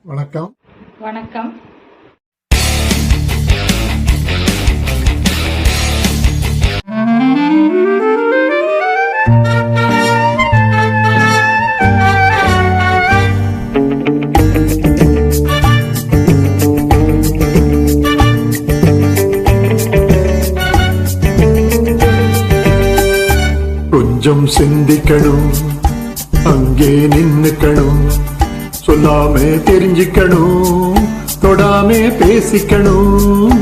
வணக்கம். வணக்கம். கொஞ்சம் சிந்திக்கணும், அங்கே நின்னுக்கணும், சொல்லாமே தெரிஞ்சுக்கணும், தொடாமே பேசிக்கணும்.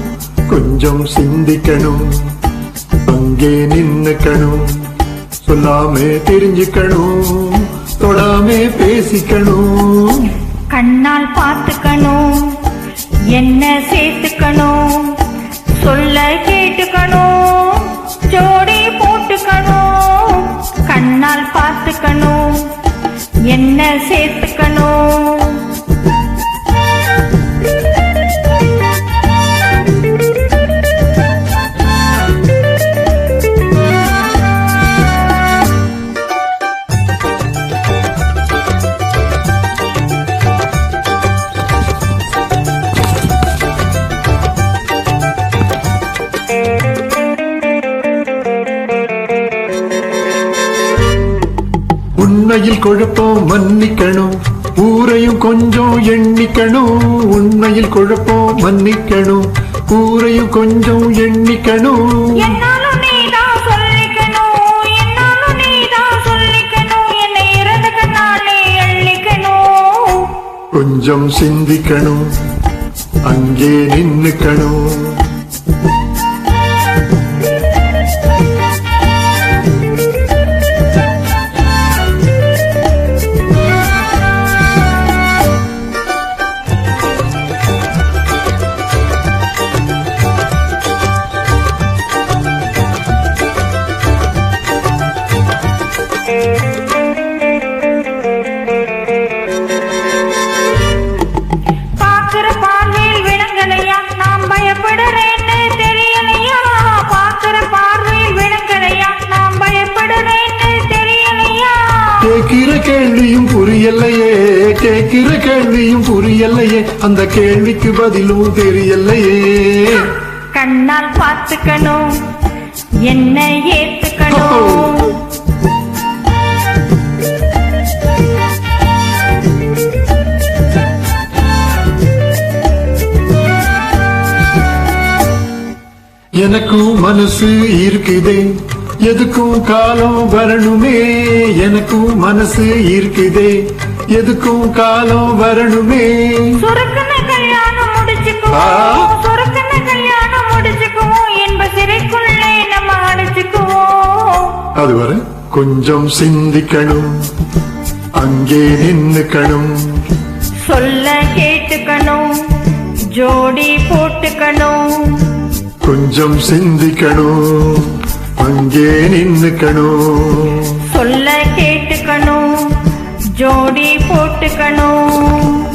கொஞ்சம் சிந்திக்கணும், அங்கே நின்னுக்கணும், சொல்லாமே தெரிஞ்சுக்கணும், தொடாமே பேசிக்கணும். கண்ணால் பார்த்துக்கணும், என்ன சேர்த்துக்கணும், சொல்ல கேட்டுக்கணும், ஜோடி போட்டுக்கணும். கண்ணால் பார்த்துக்கணும், என்ன சேர்த்துக்கணும். உண்மையில் குழப்பம் மன்னிக்கணும், ஊரையும் கொஞ்சம் எண்ணிக்கணும். உண்மையில் குழப்பம் மன்னிக்கணும், ஊரையும் கொஞ்சம் எண்ணிக்கணும். என்னாலும் நீதான் சொல்லிக்கணும், என்னாலும் நீதான் சொல்லிக்கணும், என்னை இறந்த கண்ணாலே அள்ளிக்கணும். கொஞ்சம் சிந்திக்கணும், அங்கே நின்னுக்கணும். பாக்குற பார்வையில் விளங்கலையா, நாம் பயப்படுறேன்னு தெரியலையா. பாக்குற பார்வையில் விளங்கலையா, நாம் பயப்படுறேன்னு தெரியலையா. கேட்கிற கேள்வியும் புரியலையே, கேட்கிற கேள்வியும் புரியலையே, அந்த கேள்விக்கு பதிலும் தெரியலையே. கண்ணால் பார்த்துக்கணும், என்ன ஏத்துக்கணும். எனக்கும் மனசு இருக்குதே, எதுக்கும் காலம் வரணுமே. எனக்கும் மனசு இருக்குதே, எதுக்கும் காலம் வரணுமே. சுருக்கன கல்யாணம் முடிச்சுக்குவோம், சுருக்கன கல்யாணம் முடிச்சுக்குவோம், என்ப சிறைக்குள்ளே நம்ம அடைச்சுக்குவோம். அதுவரை கொஞ்சம் சிந்திக்கணும், அங்கே நின்னுக்கணும், சொல்ல கேட்டுக்கணும், ஜோடி போட்டுக்கணும். கொஞ்சம் சிந்திக்கணும், அங்கே நின்னுக்கணும், சொல்ல கேட்டுக்கணும், ஜோடி போட்டுக்கணும்.